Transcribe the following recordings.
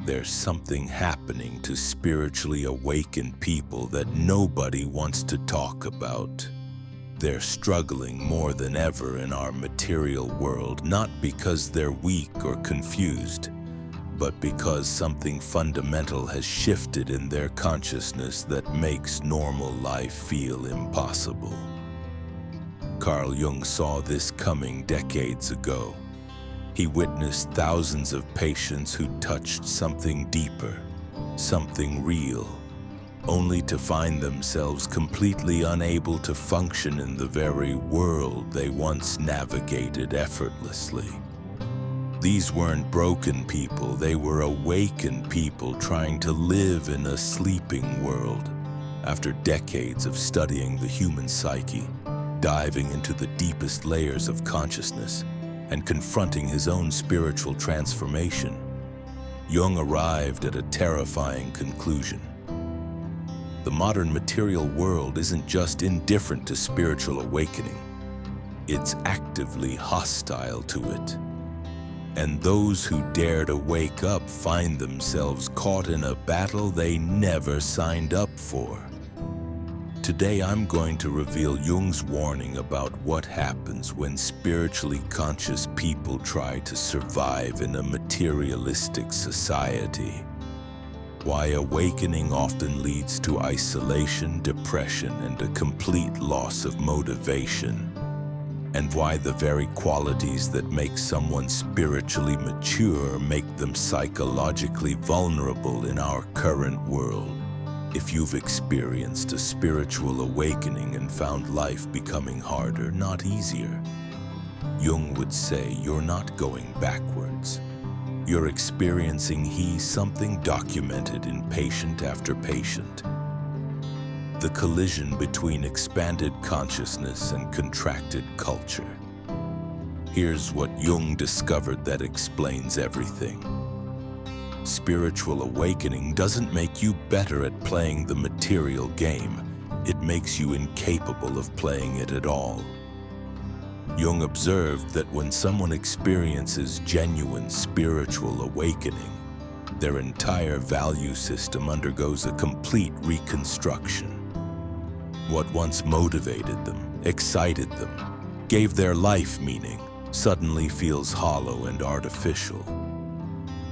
there's something happening to spiritually awakened people that nobody wants to talk about. They're struggling more than ever in our material world, not because they're weak or confused, but because something fundamental has shifted in their consciousness that makes normal life feel impossible. Carl Jung saw this coming decades ago. He witnessed thousands of patients who touched something deeper, something real, only to find themselves completely unable to function in the very world they once navigated effortlessly. These weren't broken people, they were awakened people trying to live in a sleeping world. After decades of studying the human psyche, diving into the deepest layers of consciousness, and confronting his own spiritual transformation, Jung arrived at a terrifying conclusion. The modern material world isn't just indifferent to spiritual awakening, it's actively hostile to it. And those who dare to wake up find themselves caught in a battle they never signed up for. Today I'm going to reveal Jung's warning about what happens when spiritually conscious people try to survive in a materialistic society. Why awakening often leads to isolation, depression, and a complete loss of motivation. And why the very qualities that make someone spiritually mature make them psychologically vulnerable in our current world. If you've experienced a spiritual awakening and found life becoming harder, not easier, Jung would say you're not going backwards. You're experiencing something documented in patient after patient. The collision between expanded consciousness and contracted culture. Here's what Jung discovered that explains everything. Spiritual awakening doesn't make you better at playing the material game. It makes you incapable of playing it at all. Jung observed that when someone experiences genuine spiritual awakening, their entire value system undergoes a complete reconstruction. What once motivated them, excited them, gave their life meaning, suddenly feels hollow and artificial.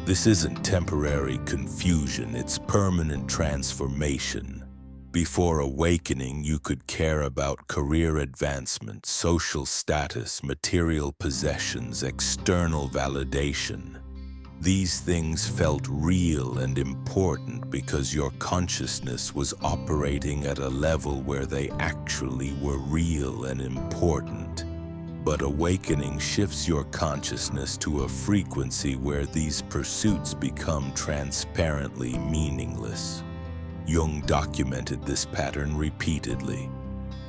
This isn't temporary confusion, it's permanent transformation. Before awakening, you could care about career advancement, social status, material possessions, external validation. These things felt real and important because your consciousness was operating at a level where they actually were real and important. But awakening shifts your consciousness to a frequency where these pursuits become transparently meaningless. Jung documented this pattern repeatedly.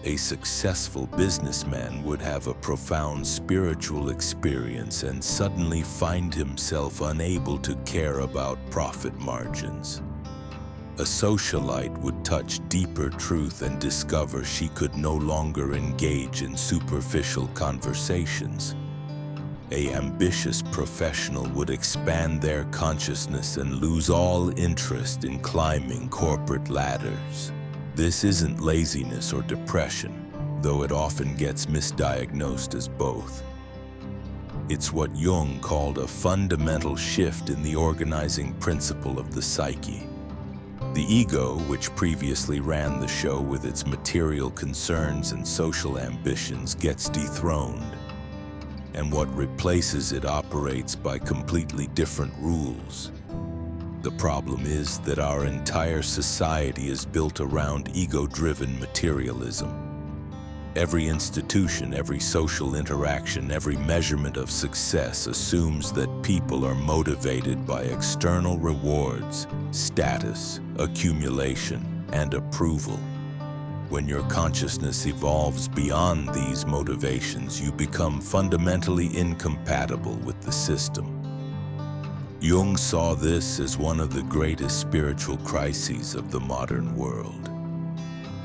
A successful businessman would have a profound spiritual experience and suddenly find himself unable to care about profit margins. A socialite would touch deeper truth and discover she could no longer engage in superficial conversations. An ambitious professional would expand their consciousness and lose all interest in climbing corporate ladders. This isn't laziness or depression, though it often gets misdiagnosed as both. It's what Jung called a fundamental shift in the organizing principle of the psyche. The ego, which previously ran the show with its material concerns and social ambitions, gets dethroned. And what replaces it operates by completely different rules. The problem is that our entire society is built around ego-driven materialism. Every institution, every social interaction, every measurement of success assumes that people are motivated by external rewards, status, accumulation, and approval. When your consciousness evolves beyond these motivations, you become fundamentally incompatible with the system. Jung saw this as one of the greatest spiritual crises of the modern world.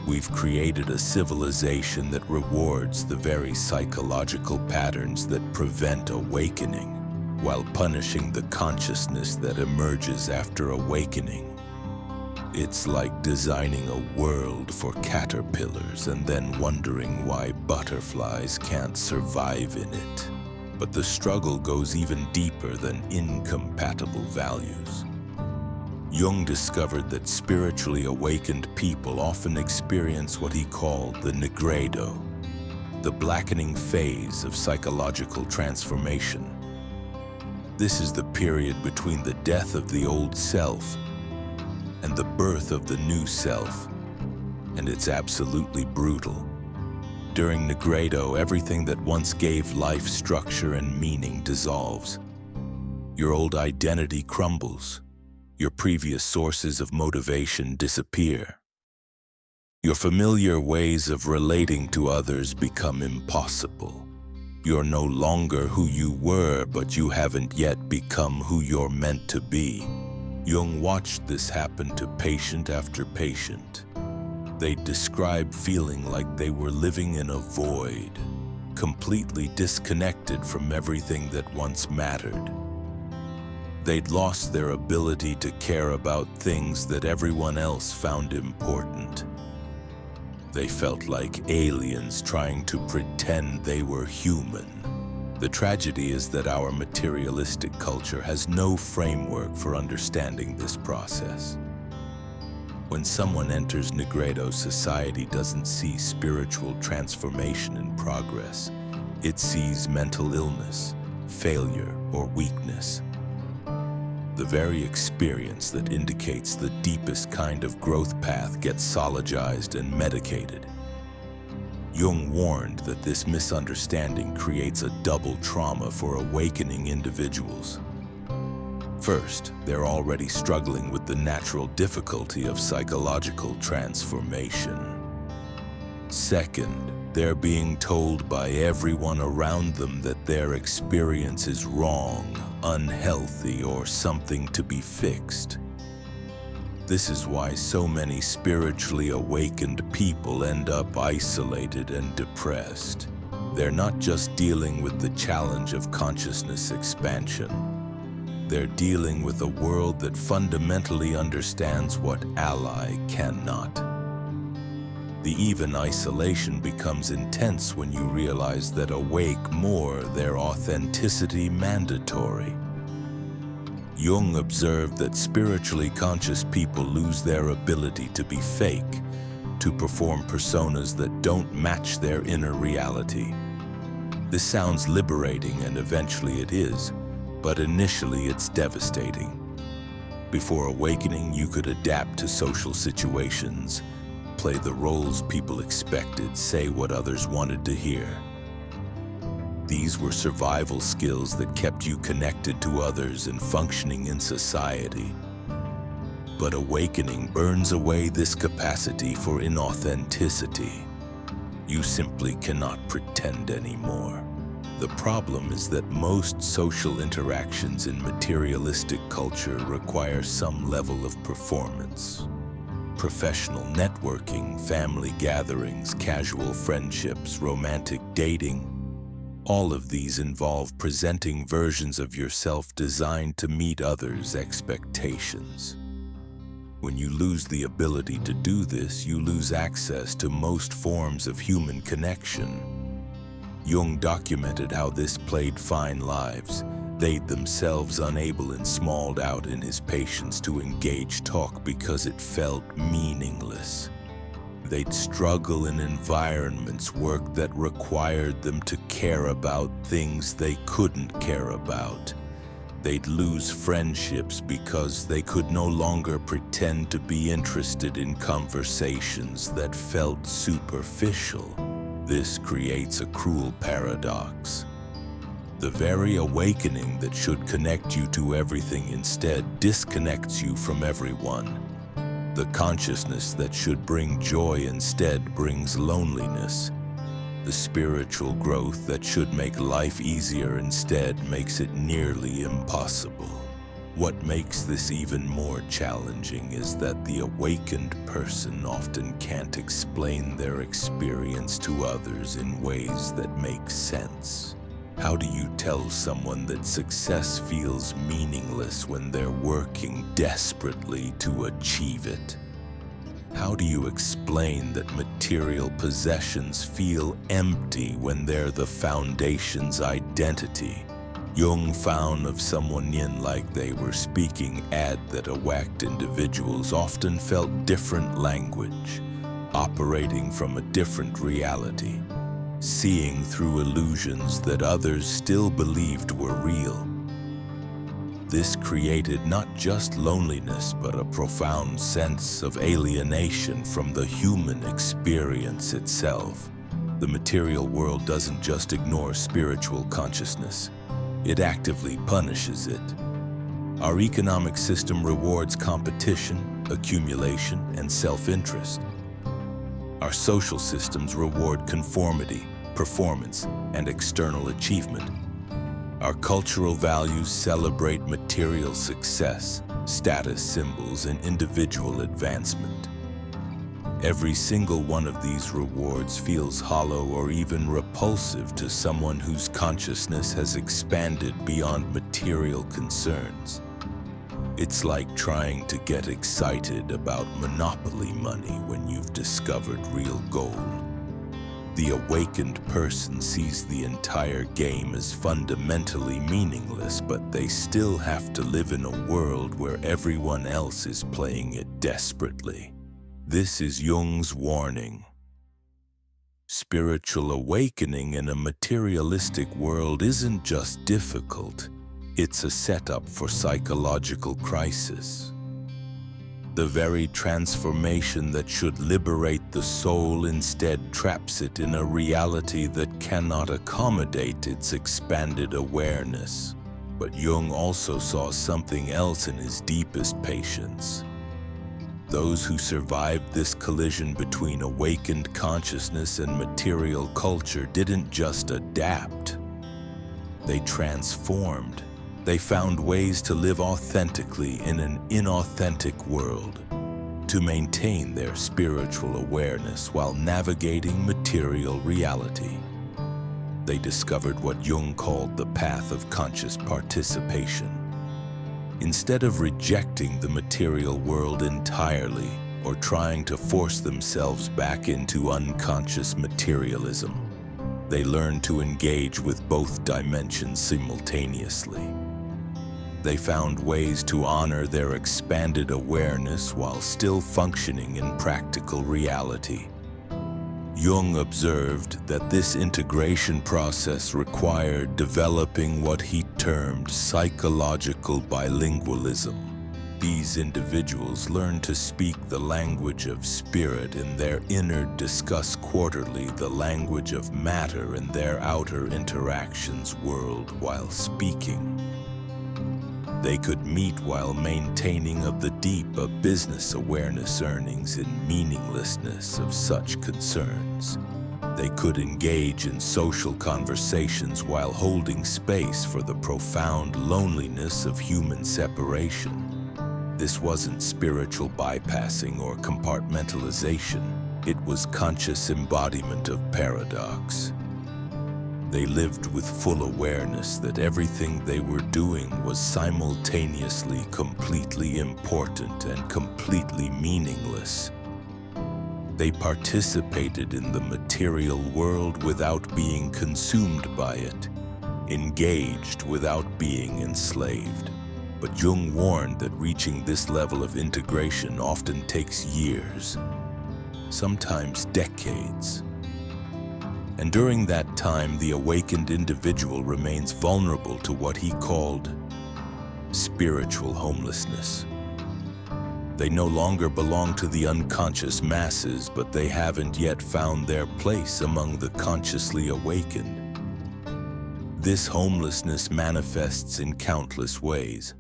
We've created a civilization that rewards the very psychological patterns that prevent awakening. while punishing the consciousness that emerges after awakening. It's like designing a world for caterpillars and then wondering why butterflies can't survive in it. But the struggle goes even deeper than incompatible values. Jung discovered that spiritually awakened people often experience what he called the nigredo, the blackening phase of psychological transformation. This is the period between the death of the old self and the birth of the new self, and it's absolutely brutal. During nigredo, everything that once gave life structure and meaning dissolves. Your old identity crumbles. Your previous sources of motivation disappear. Your familiar ways of relating to others become impossible. You're no longer who you were, but you haven't yet become who you're meant to be. Jung watched this happen to patient after patient. They'd describe feeling like they were living in a void, completely disconnected from everything that once mattered. They'd lost their ability to care about things that everyone else found important. They felt like aliens trying to pretend they were human. The tragedy is that our materialistic culture has no framework for understanding this process. When someone enters nigredo, society doesn't see spiritual transformation and progress. It sees mental illness, failure, or weakness. The very experience that indicates the deepest kind of growth path gets sologized and medicated. Jung warned that this misunderstanding creates a double trauma for awakening individuals. First, they're already struggling with the natural difficulty of psychological transformation. Second, they're being told by everyone around them that their experience is wrong, unhealthy, or something to be fixed. This is why so many spiritually awakened people end up isolated and depressed. They're not just dealing with the challenge of consciousness expansion. They're dealing with a world that fundamentally understands what ally cannot. The even isolation becomes intense when you realize that awake more, their authenticity mandatory. Jung observed that spiritually conscious people lose their ability to be fake, to perform personas that don't match their inner reality. This sounds liberating, and eventually it is, but initially it's devastating. Before awakening, you could adapt to social situations, play the roles people expected, say what others wanted to hear. These were survival skills that kept you connected to others and functioning in society. But awakening burns away this capacity for inauthenticity. You simply cannot pretend anymore. The problem is that most social interactions in materialistic culture require some level of performance. Professional networking, family gatherings, casual friendships, romantic dating, all of these involve presenting versions of yourself designed to meet others' expectations. When you lose the ability to do this, you lose access to most forms of human connection. Jung documented how this played fine lives. They'd themselves unable and smalled out in his patience to engage talk because it felt meaningless. They'd struggle in environments, work that required them to care about things they couldn't care about. They'd lose friendships because they could no longer pretend to be interested in conversations that felt superficial. This creates a cruel paradox. The very awakening that should connect you to everything instead disconnects you from everyone. The consciousness that should bring joy instead brings loneliness. The spiritual growth that should make life easier instead makes it nearly impossible. What makes this even more challenging is that the awakened person often can't explain their experience to others in ways that make sense. How do you tell someone that success feels meaningless when they're working desperately to achieve it? How do you explain that material possessions feel empty when they're the foundation's identity? Jung found of someone like they were speaking that awaked individuals often felt different language, operating from a different reality, seeing through illusions that others still believed were real. This created not just loneliness, but a profound sense of alienation from the human experience itself. The material world doesn't just ignore spiritual consciousness, it actively punishes it. Our economic system rewards competition, accumulation, and self-interest. Our social systems reward conformity, performance, and external achievement. Our cultural values celebrate material success, status symbols, and individual advancement. Every single one of these rewards feels hollow or even repulsive to someone whose consciousness has expanded beyond material concerns. It's like trying to get excited about monopoly money when you've discovered real gold. The awakened person sees the entire game as fundamentally meaningless, but they still have to live in a world where everyone else is playing it desperately. This is Jung's warning. Spiritual awakening in a materialistic world isn't just difficult, it's a setup for psychological crisis. The very transformation that should liberate the soul instead traps it in a reality that cannot accommodate its expanded awareness. But Jung also saw something else in his deepest patience. Those who survived this collision between awakened consciousness and material culture didn't just adapt. They transformed. They found ways to live authentically in an inauthentic world, to maintain their spiritual awareness while navigating material reality. They discovered what Jung called the path of conscious participation. Instead of rejecting the material world entirely or trying to force themselves back into unconscious materialism, they learned to engage with both dimensions simultaneously. They found ways to honor their expanded awareness while still functioning in practical reality. Jung observed that this integration process required developing what he termed psychological bilingualism. These individuals learned to speak the language of spirit in their inner, discuss quarterly the language of matter in their outer interactions world while speaking. They could meet while maintaining of the deep of business awareness earnings in meaninglessness of such concerns. They could engage in social conversations while holding space for the profound loneliness of human separation. This wasn't spiritual bypassing or compartmentalization. It was conscious embodiment of paradox. They lived with full awareness that everything they were doing was simultaneously completely important and completely meaningless. They participated in the material world without being consumed by it, engaged without being enslaved. But Jung warned that reaching this level of integration often takes years, sometimes decades. And during that time, the awakened individual remains vulnerable to what he called spiritual homelessness. They no longer belong to the unconscious masses, but they haven't yet found their place among the consciously awakened. This homelessness manifests in countless ways.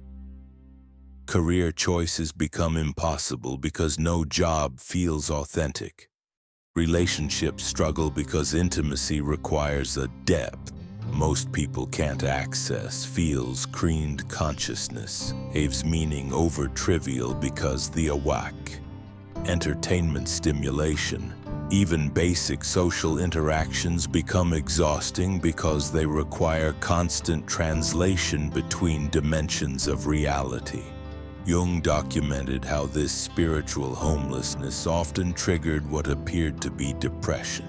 Career choices become impossible because no job feels authentic. Relationships struggle because intimacy requires a depth most people can't access, feels creamed consciousness, haves meaning over trivial because the awak. Entertainment stimulation, Even basic social interactions become exhausting because they require constant translation between dimensions of reality. Jung documented how this spiritual homelessness often triggered what appeared to be depression,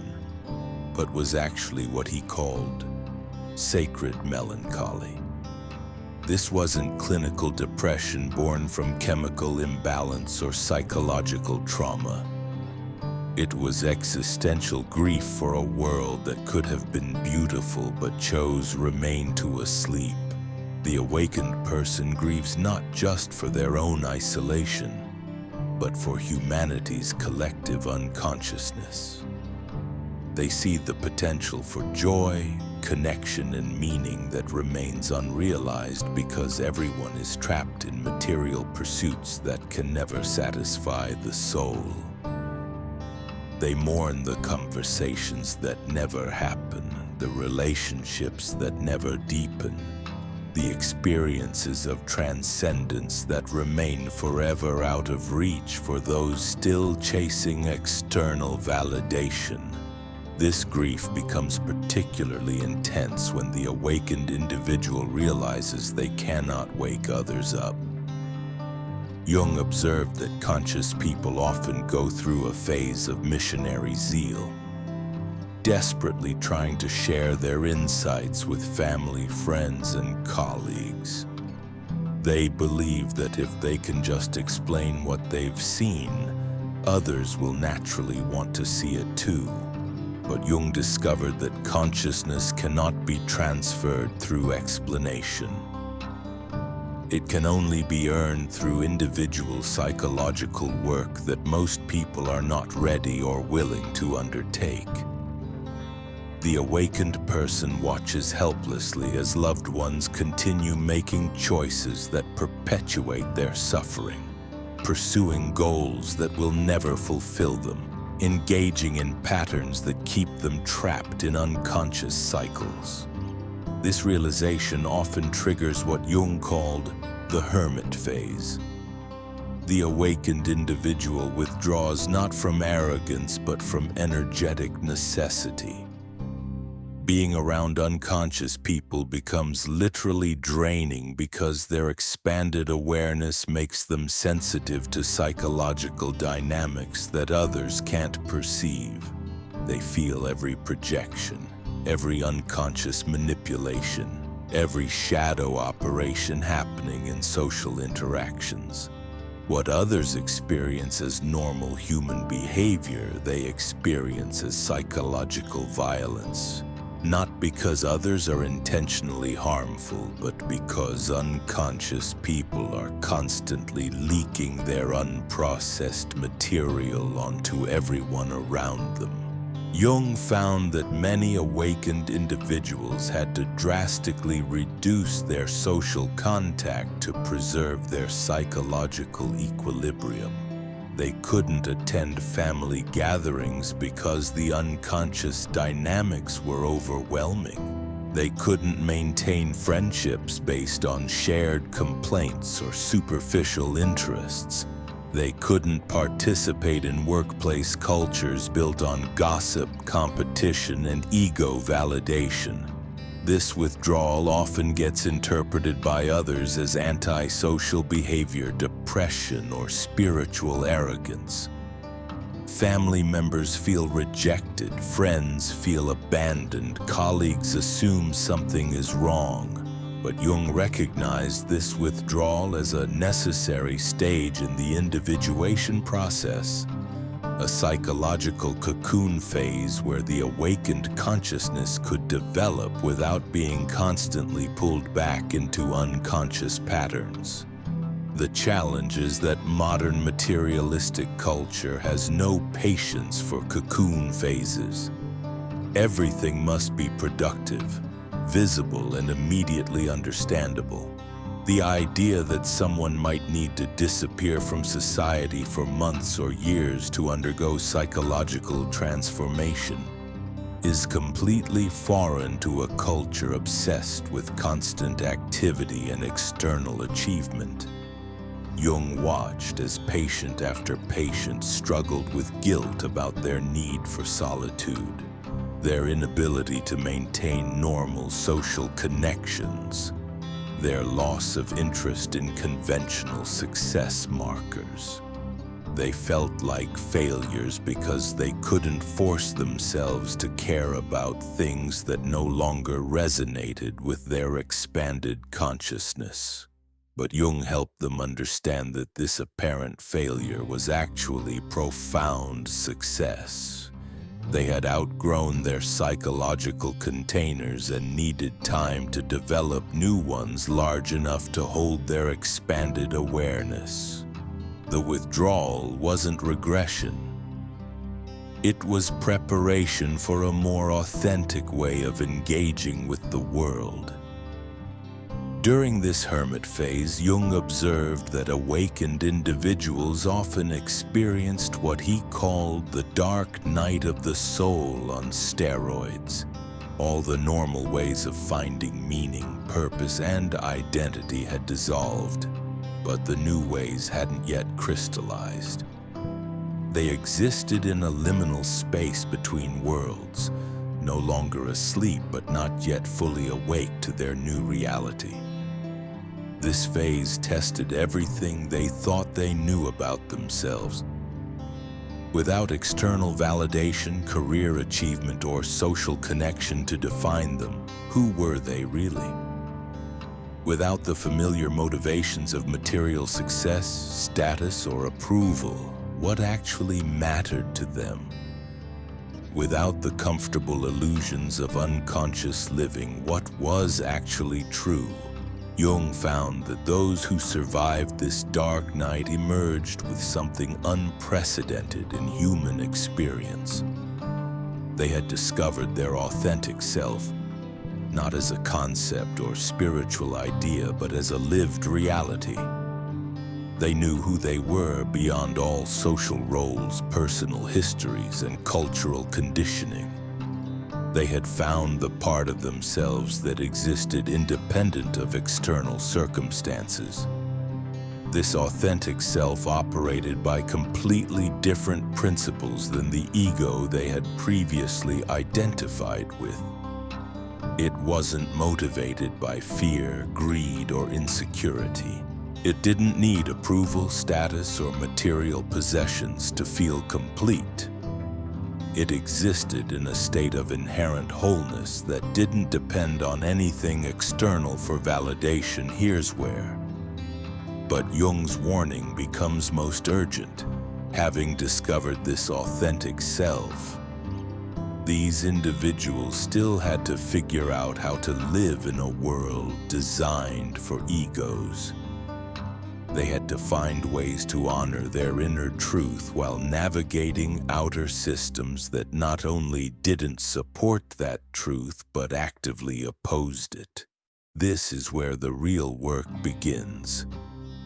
but was actually what he called sacred melancholy. This wasn't clinical depression born from chemical imbalance or psychological trauma. It was existential grief for a world that could have been beautiful but chose remain to asleep. The awakened person grieves not just for their own isolation, but for humanity's collective unconsciousness. They see the potential for joy, connection, and meaning that remains unrealized because everyone is trapped in material pursuits that can never satisfy the soul. They mourn the conversations that never happen, the relationships that never deepen, the experiences of transcendence that remain forever out of reach for those still chasing external validation. This grief becomes particularly intense when the awakened individual realizes they cannot wake others up. Jung observed that conscious people often go through a phase of missionary zeal, desperately trying to share their insights with family, friends, and colleagues. They believe that if they can just explain what they've seen, others will naturally want to see it too. But Jung discovered that consciousness cannot be transferred through explanation. It can only be earned through individual psychological work that most people are not ready or willing to undertake. The awakened person watches helplessly as loved ones continue making choices that perpetuate their suffering, pursuing goals that will never fulfill them, engaging in patterns that keep them trapped in unconscious cycles. This realization often triggers what Jung called the hermit phase. The awakened individual withdraws not from arrogance but from energetic necessity. Being around unconscious people becomes literally draining because their expanded awareness makes them sensitive to psychological dynamics that others can't perceive. They feel every projection, every unconscious manipulation, every shadow operation happening in social interactions. What others experience as normal human behavior, they experience as psychological violence. Not because others are intentionally harmful, but because unconscious people are constantly leaking their unprocessed material onto everyone around them. Jung found that many awakened individuals had to drastically reduce their social contact to preserve their psychological equilibrium. They couldn't attend family gatherings because the unconscious dynamics were overwhelming. They couldn't maintain friendships based on shared complaints or superficial interests. They couldn't participate in workplace cultures built on gossip, competition, and ego validation. This withdrawal often gets interpreted by others as antisocial behavior, depression, or spiritual arrogance. Family members feel rejected, friends feel abandoned, colleagues assume something is wrong. But Jung recognized this withdrawal as a necessary stage in the individuation process, a psychological cocoon phase where the awakened consciousness could develop without being constantly pulled back into unconscious patterns. The challenge is that modern materialistic culture has no patience for cocoon phases. Everything must be productive, visible, and immediately understandable. The idea that someone might need to disappear from society for months or years to undergo psychological transformation is completely foreign to a culture obsessed with constant activity and external achievement. Jung watched as patient after patient struggled with guilt about their need for solitude, their inability to maintain normal social connections, their loss of interest in conventional success markers. They felt like failures because they couldn't force themselves to care about things that no longer resonated with their expanded consciousness. But Jung helped them understand that this apparent failure was actually profound success. They had outgrown their psychological containers and needed time to develop new ones large enough to hold their expanded awareness. The withdrawal wasn't regression. It was preparation for a more authentic way of engaging with the world. During this hermit phase, Jung observed that awakened individuals often experienced what he called the dark night of the soul on steroids. All the normal ways of finding meaning, purpose, and identity had dissolved, but the new ways hadn't yet crystallized. They existed in a liminal space between worlds, no longer asleep but not yet fully awake to their new reality. This phase tested everything they thought they knew about themselves. Without external validation, career achievement, or social connection to define them, who were they really? Without the familiar motivations of material success, status, or approval, what actually mattered to them? Without the comfortable illusions of unconscious living, what was actually true? Jung found that those who survived this dark night emerged with something unprecedented in human experience. They had discovered their authentic self, not as a concept or spiritual idea, but as a lived reality. They knew who they were beyond all social roles, personal histories, and cultural conditioning. They had found the part of themselves that existed independent of external circumstances. This authentic self operated by completely different principles than the ego they had previously identified with. It wasn't motivated by fear, greed, or insecurity. It didn't need approval, status, or material possessions to feel complete. It existed in a state of inherent wholeness that didn't depend on anything external for validation. Here's where. But Jung's warning becomes most urgent. Having discovered this authentic self, these individuals still had to figure out how to live in a world designed for egos. They had to find ways to honor their inner truth while navigating outer systems that not only didn't support that truth but actively opposed it. This is where the real work begins.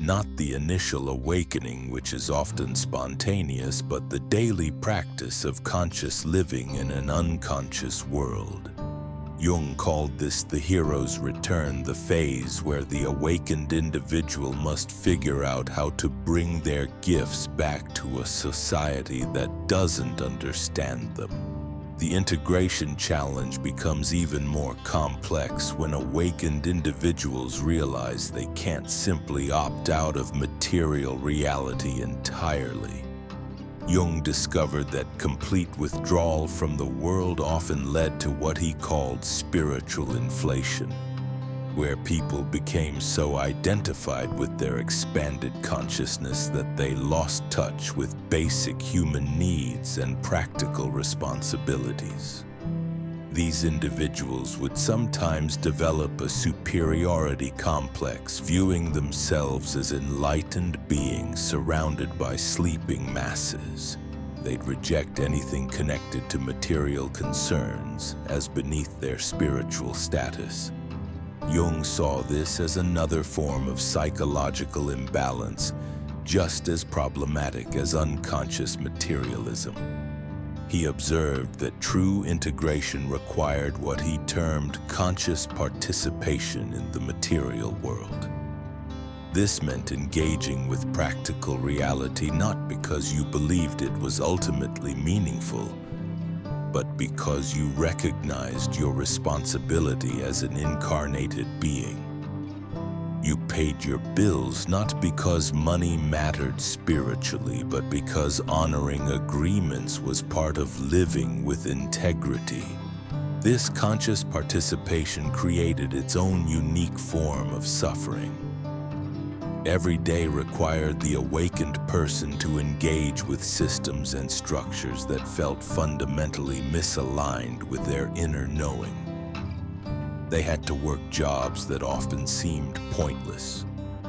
Not the initial awakening, which is often spontaneous, but the daily practice of conscious living in an unconscious world. Jung called this the hero's return, the phase where the awakened individual must figure out how to bring their gifts back to a society that doesn't understand them. The integration challenge becomes even more complex when awakened individuals realize they can't simply opt out of material reality entirely. Jung discovered that complete withdrawal from the world often led to what he called spiritual inflation, where people became so identified with their expanded consciousness that they lost touch with basic human needs and practical responsibilities. These individuals would sometimes develop a superiority complex, viewing themselves as enlightened beings surrounded by sleeping masses. They'd reject anything connected to material concerns as beneath their spiritual status. Jung saw this as another form of psychological imbalance, just as problematic as unconscious materialism. He observed that true integration required what he termed conscious participation in the material world. This meant engaging with practical reality not because you believed it was ultimately meaningful, but because you recognized your responsibility as an incarnated being. You paid your bills not because money mattered spiritually, but because honoring agreements was part of living with integrity. This conscious participation created its own unique form of suffering. Every day required the awakened person to engage with systems and structures that felt fundamentally misaligned with their inner knowing. They had to work jobs that often seemed pointless,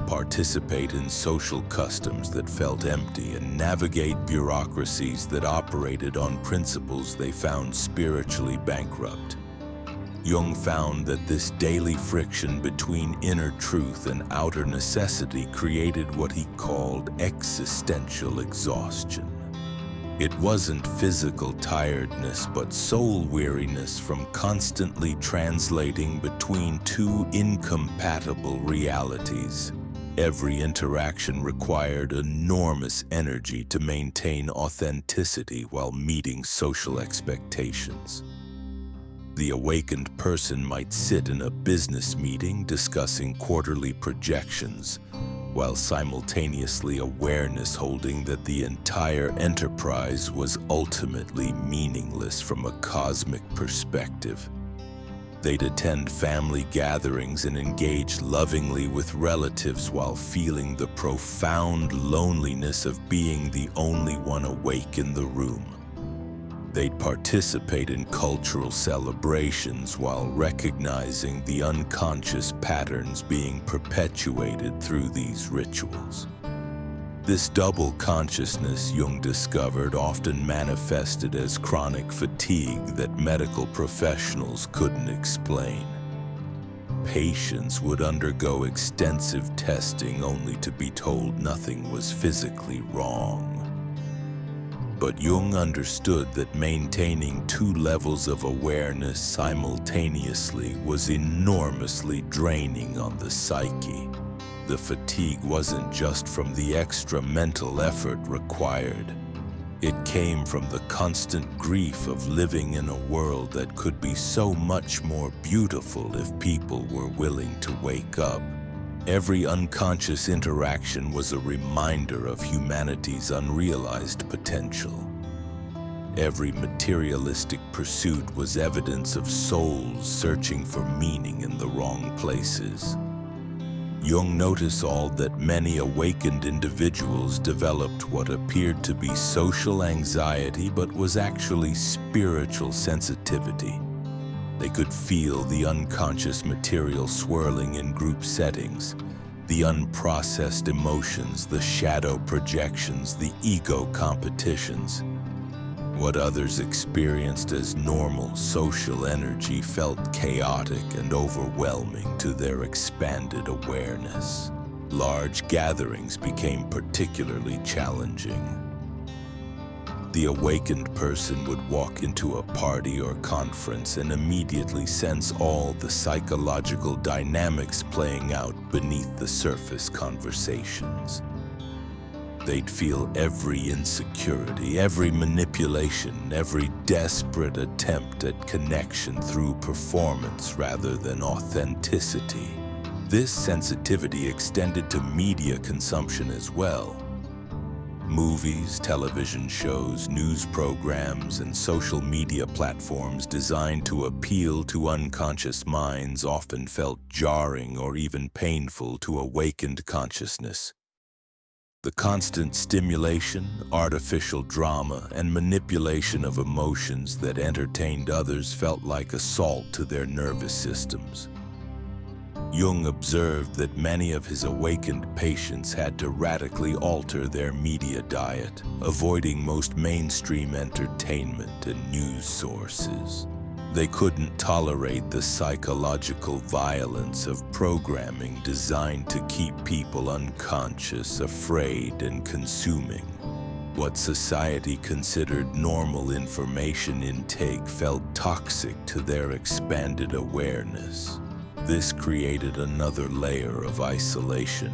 participate in social customs that felt empty, and navigate bureaucracies that operated on principles they found spiritually bankrupt. Jung found that this daily friction between inner truth and outer necessity created what he called existential exhaustion. It wasn't physical tiredness, but soul weariness from constantly translating between two incompatible realities. Every interaction required enormous energy to maintain authenticity while meeting social expectations. The awakened person might sit in a business meeting discussing quarterly projections, while simultaneously awareness holding that the entire enterprise was ultimately meaningless from a cosmic perspective. They'd attend family gatherings and engage lovingly with relatives while feeling the profound loneliness of being the only one awake in the room. They'd participate in cultural celebrations while recognizing the unconscious patterns being perpetuated through these rituals. This double consciousness, Jung discovered, often manifested as chronic fatigue that medical professionals couldn't explain. Patients would undergo extensive testing only to be told nothing was physically wrong. But Jung understood that maintaining two levels of awareness simultaneously was enormously draining on the psyche. The fatigue wasn't just from the extra mental effort required. It came from the constant grief of living in a world that could be so much more beautiful if people were willing to wake up. Every unconscious interaction was a reminder of humanity's unrealized potential. Every materialistic pursuit was evidence of souls searching for meaning in the wrong places. Jung noticed that many awakened individuals developed what appeared to be social anxiety but was actually spiritual sensitivity. They could feel the unconscious material swirling in group settings, the unprocessed emotions, the shadow projections, the ego competitions. What others experienced as normal social energy felt chaotic and overwhelming to their expanded awareness. Large gatherings became particularly challenging. The awakened person would walk into a party or conference and immediately sense all the psychological dynamics playing out beneath the surface conversations. They'd feel every insecurity, every manipulation, every desperate attempt at connection through performance rather than authenticity. This sensitivity extended to media consumption as well. Movies, television shows, news programs, and social media platforms designed to appeal to unconscious minds often felt jarring or even painful to awakened consciousness. The constant stimulation, artificial drama, and manipulation of emotions that entertained others felt like assault to their nervous systems. Jung observed that many of his awakened patients had to radically alter their media diet, avoiding most mainstream entertainment and news sources. They couldn't tolerate the psychological violence of programming designed to keep people unconscious, afraid, and consuming. What society considered normal information intake felt toxic to their expanded awareness. This created another layer of isolation.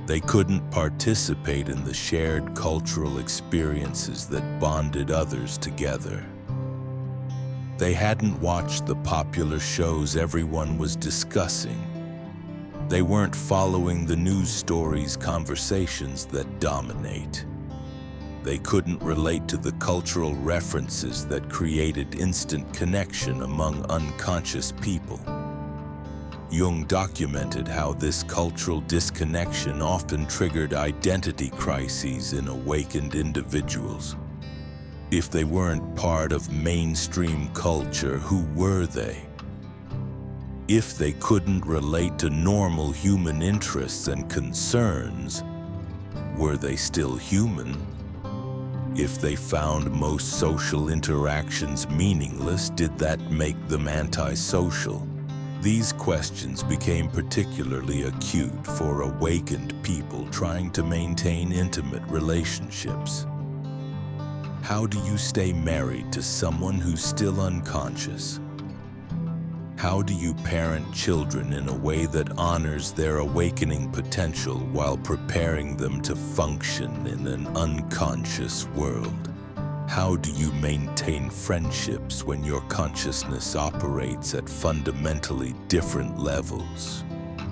They couldn't participate in the shared cultural experiences that bonded others together. They hadn't watched the popular shows everyone was discussing. They weren't following the news stories, conversations that dominate. They couldn't relate to the cultural references that created instant connection among unconscious people. Jung documented how this cultural disconnection often triggered identity crises in awakened individuals. If they weren't part of mainstream culture, who were they? If they couldn't relate to normal human interests and concerns, were they still human? If they found most social interactions meaningless, did that make them antisocial? These questions became particularly acute for awakened people trying to maintain intimate relationships. How do you stay married to someone who's still unconscious? How do you parent children in a way that honors their awakening potential while preparing them to function in an unconscious world? How do you maintain friendships when your consciousness operates at fundamentally different levels?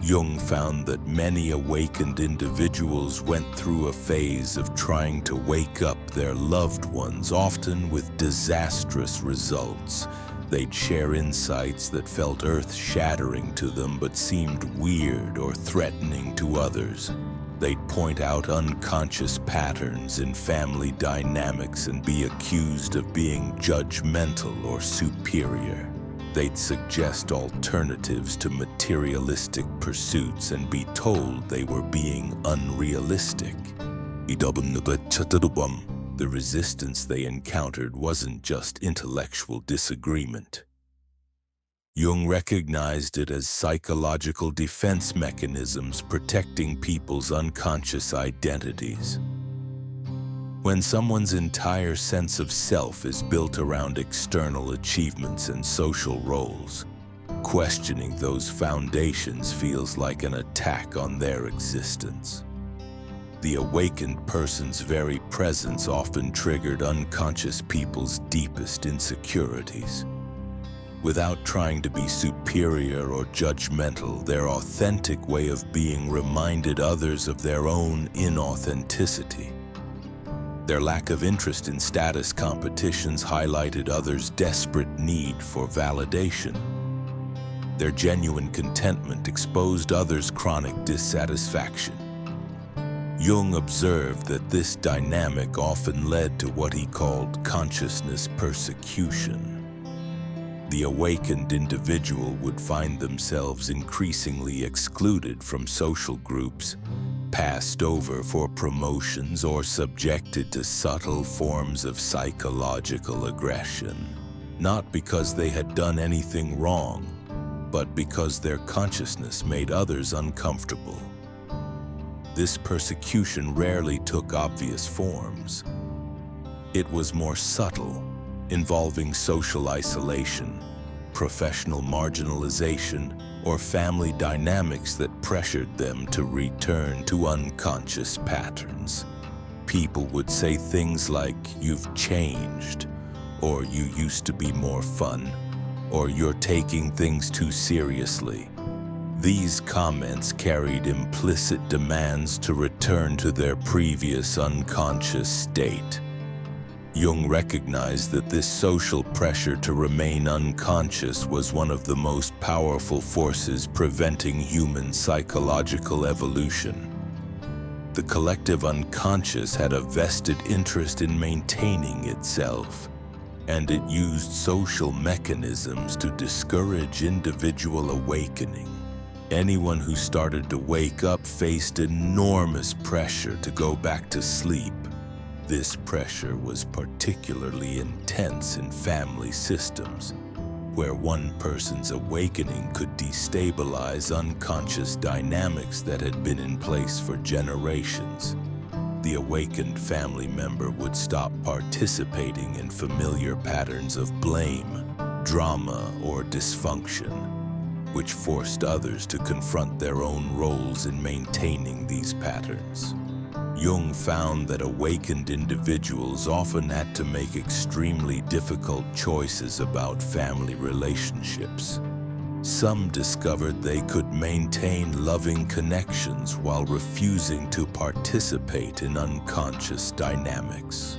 Jung found that many awakened individuals went through a phase of trying to wake up their loved ones, often with disastrous results. They'd share insights that felt earth-shattering to them but seemed weird or threatening to others. They'd point out unconscious patterns in family dynamics and be accused of being judgmental or superior. They'd suggest alternatives to materialistic pursuits and be told they were being unrealistic. The resistance they encountered wasn't just intellectual disagreement. Jung recognized it as psychological defense mechanisms protecting people's unconscious identities. When someone's entire sense of self is built around external achievements and social roles, questioning those foundations feels like an attack on their existence. The awakened person's very presence often triggered unconscious people's deepest insecurities. Without trying to be superior or judgmental, their authentic way of being reminded others of their own inauthenticity. Their lack of interest in status competitions highlighted others' desperate need for validation. Their genuine contentment exposed others' chronic dissatisfaction. Jung observed that this dynamic often led to what he called consciousness persecution. The awakened individual would find themselves increasingly excluded from social groups, passed over for promotions, or subjected to subtle forms of psychological aggression, not because they had done anything wrong, but because their consciousness made others uncomfortable. This persecution rarely took obvious forms. It was more subtle, involving social isolation, professional marginalization, or family dynamics that pressured them to return to unconscious patterns. People would say things like, "You've changed," or "You used to be more fun," or "You're taking things too seriously." These comments carried implicit demands to return to their previous unconscious state. Jung recognized that this social pressure to remain unconscious was one of the most powerful forces preventing human psychological evolution. The collective unconscious had a vested interest in maintaining itself, and it used social mechanisms to discourage individual awakening. Anyone who started to wake up faced enormous pressure to go back to sleep. This pressure was particularly intense in family systems, where one person's awakening could destabilize unconscious dynamics that had been in place for generations. The awakened family member would stop participating in familiar patterns of blame, drama, or dysfunction. which forced others to confront their own roles in maintaining these patterns. Jung found that awakened individuals often had to make extremely difficult choices about family relationships. Some discovered they could maintain loving connections while refusing to participate in unconscious dynamics.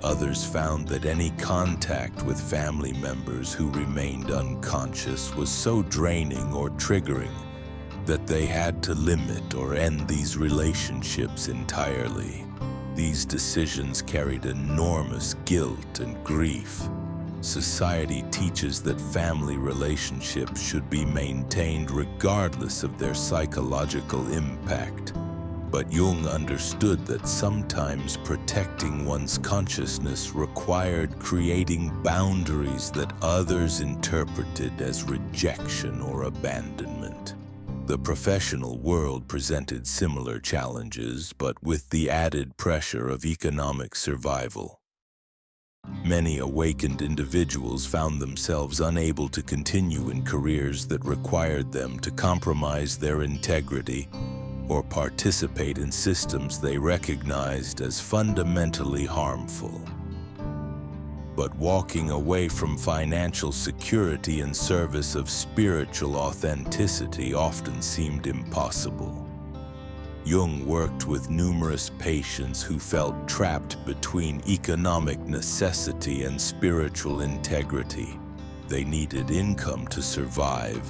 Others found that any contact with family members who remained unconscious was so draining or triggering that they had to limit or end these relationships entirely. These decisions carried enormous guilt and grief. Society teaches that family relationships should be maintained regardless of their psychological impact. But Jung understood that sometimes protecting one's consciousness required creating boundaries that others interpreted as rejection or abandonment. The professional world presented similar challenges, but with the added pressure of economic survival. Many awakened individuals found themselves unable to continue in careers that required them to compromise their integrity or participate in systems they recognized as fundamentally harmful. But walking away from financial security in service of spiritual authenticity often seemed impossible. Jung worked with numerous patients who felt trapped between economic necessity and spiritual integrity. They needed income to survive,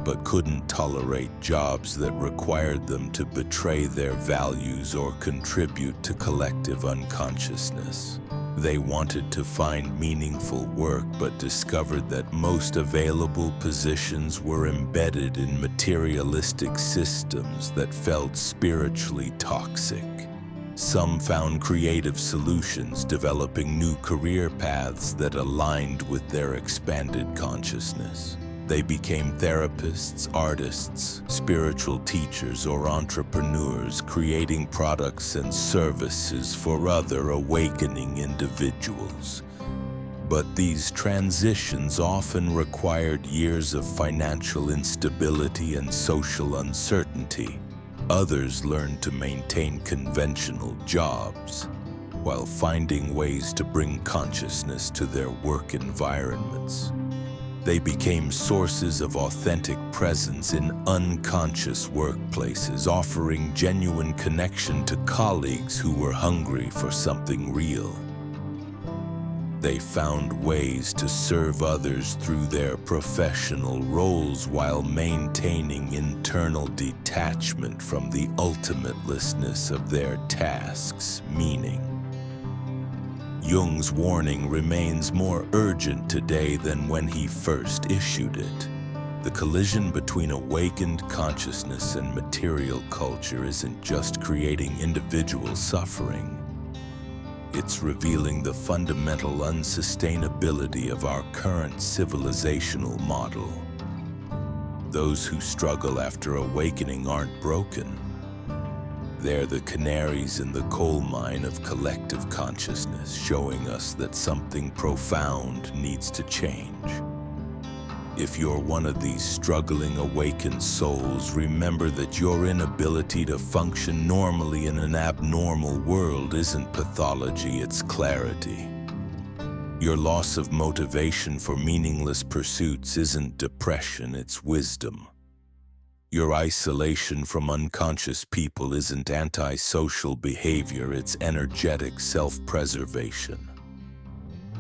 but couldn't tolerate jobs that required them to betray their values or contribute to collective unconsciousness. They wanted to find meaningful work, but discovered that most available positions were embedded in materialistic systems that felt spiritually toxic. Some found creative solutions, developing new career paths that aligned with their expanded consciousness. They became therapists, artists, spiritual teachers, or entrepreneurs, creating products and services for other awakening individuals. But these transitions often required years of financial instability and social uncertainty. Others learned to maintain conventional jobs, while finding ways to bring consciousness to their work environments. They became sources of authentic presence in unconscious workplaces, offering genuine connection to colleagues who were hungry for something real. They found ways to serve others through their professional roles while maintaining internal detachment from the ultimateness of their tasks' meaning. Jung's warning remains more urgent today than when he first issued it. The collision between awakened consciousness and material culture isn't just creating individual suffering. It's revealing the fundamental unsustainability of our current civilizational model. Those who struggle after awakening aren't broken. They're the canaries in the coal mine of collective consciousness, showing us that something profound needs to change. If you're one of these struggling awakened souls, remember that your inability to function normally in an abnormal world isn't pathology, it's clarity. Your loss of motivation for meaningless pursuits isn't depression, it's wisdom. Your isolation from unconscious people isn't antisocial behavior, it's energetic self-preservation.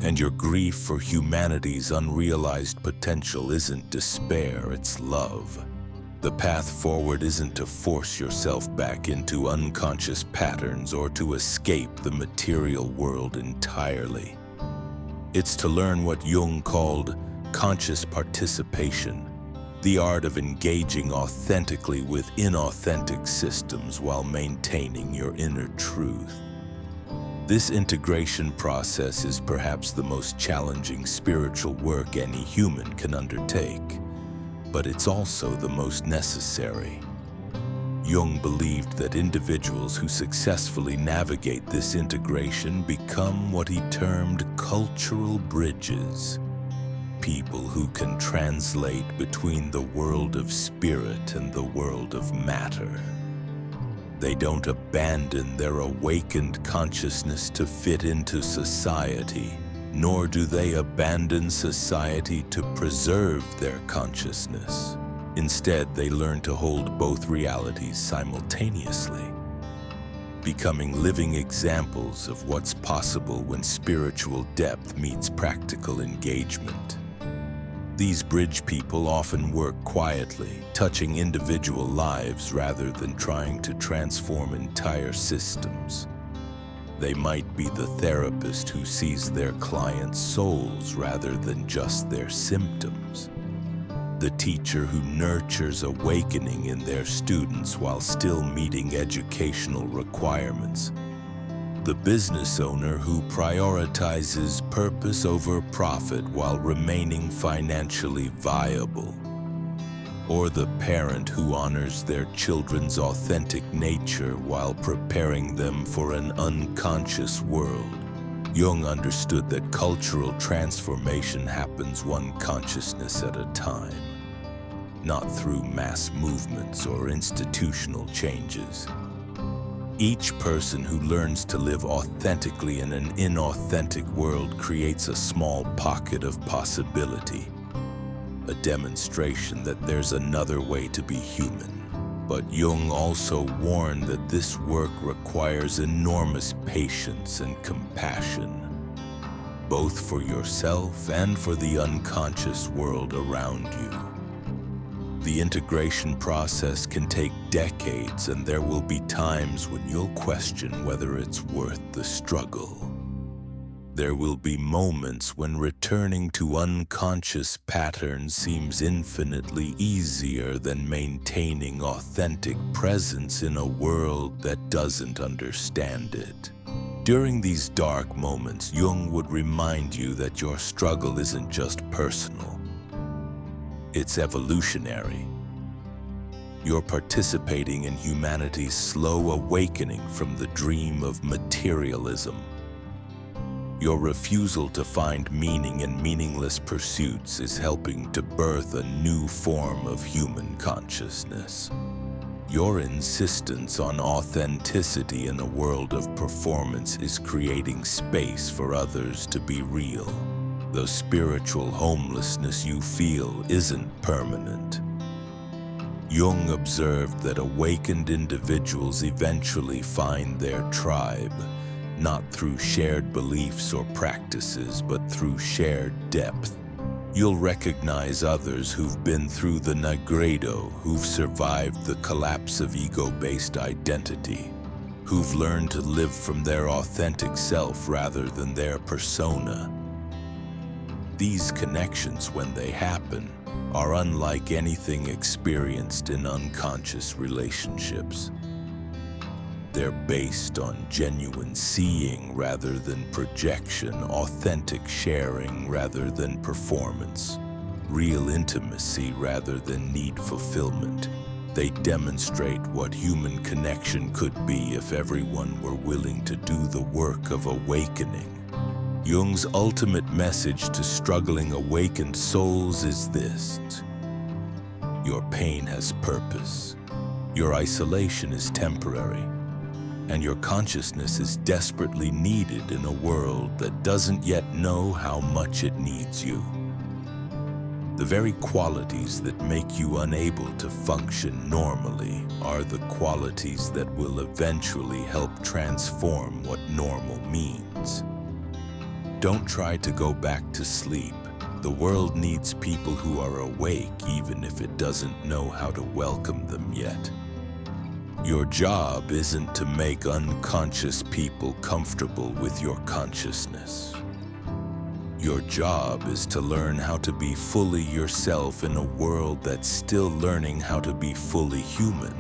And your grief for humanity's unrealized potential isn't despair, it's love. The path forward isn't to force yourself back into unconscious patterns or to escape the material world entirely. It's to learn what Jung called conscious participation, the art of engaging authentically with inauthentic systems while maintaining your inner truth. This integration process is perhaps the most challenging spiritual work any human can undertake, but it's also the most necessary. Jung believed that individuals who successfully navigate this integration become what he termed cultural bridges. people who can translate between the world of spirit and the world of matter. They don't abandon their awakened consciousness to fit into society, nor do they abandon society to preserve their consciousness. Instead, they learn to hold both realities simultaneously, becoming living examples of what's possible when spiritual depth meets practical engagement. These bridge people often work quietly, touching individual lives rather than trying to transform entire systems. They might be the therapist who sees their clients' souls rather than just their symptoms, the teacher who nurtures awakening in their students while still meeting educational requirements, the business owner who prioritizes purpose over profit while remaining financially viable, or the parent who honors their children's authentic nature while preparing them for an unconscious world. Jung understood that cultural transformation happens one consciousness at a time, not through mass movements or institutional changes. Each person who learns to live authentically in an inauthentic world creates a small pocket of possibility, a demonstration that there's another way to be human. But Jung also warned that this work requires enormous patience and compassion, both for yourself and for the unconscious world around you. The integration process can take decades, and there will be times when you'll question whether it's worth the struggle. There will be moments when returning to unconscious patterns seems infinitely easier than maintaining authentic presence in a world that doesn't understand it. During these dark moments, Jung would remind you that your struggle isn't just personal. It's evolutionary. You're participating in humanity's slow awakening from the dream of materialism. Your refusal to find meaning in meaningless pursuits is helping to birth a new form of human consciousness. Your insistence on authenticity in a world of performance is creating space for others to be real. The spiritual homelessness you feel isn't permanent. Jung observed that awakened individuals eventually find their tribe, not through shared beliefs or practices, but through shared depth. You'll recognize others who've been through the nigredo, who've survived the collapse of ego-based identity, who've learned to live from their authentic self rather than their persona. These connections, when they happen, are unlike anything experienced in unconscious relationships. They're based on genuine seeing rather than projection, authentic sharing rather than performance, real intimacy rather than need fulfillment. They demonstrate what human connection could be if everyone were willing to do the work of awakening. Jung's ultimate message to struggling awakened souls is this: your pain has purpose, your isolation is temporary, and your consciousness is desperately needed in a world that doesn't yet know how much it needs you. The very qualities that make you unable to function normally are the qualities that will eventually help transform what normal means. Don't try to go back to sleep. The world needs people who are awake, even if it doesn't know how to welcome them yet. Your job isn't to make unconscious people comfortable with your consciousness. Your job is to learn how to be fully yourself in a world that's still learning how to be fully human.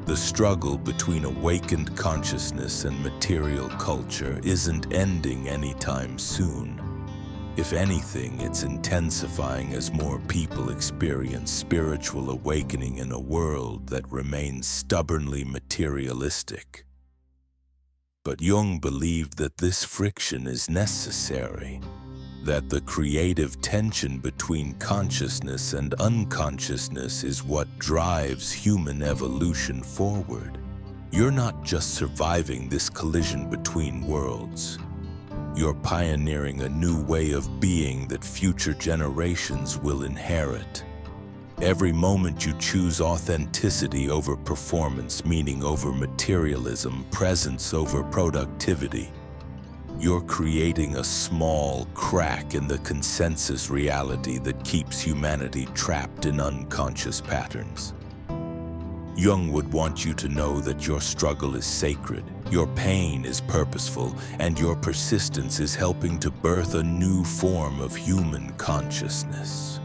The struggle between awakened consciousness and material culture isn't ending anytime soon. If anything, it's intensifying as more people experience spiritual awakening in a world that remains stubbornly materialistic. But Jung believed that this friction is necessary. that the creative tension between consciousness and unconsciousness is what drives human evolution forward. You're not just surviving this collision between worlds. You're pioneering a new way of being that future generations will inherit. Every moment you choose authenticity over performance, meaning over materialism, presence over productivity, you're creating a small crack in the consensus reality that keeps humanity trapped in unconscious patterns. Jung would want you to know that your struggle is sacred, your pain is purposeful, and your persistence is helping to birth a new form of human consciousness.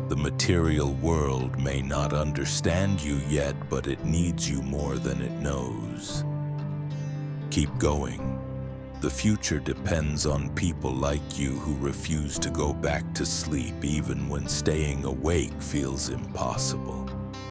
The material world may not understand you yet, but it needs you more than it knows. Keep going. The future depends on people like you who refuse to go back to sleep even when staying awake feels impossible.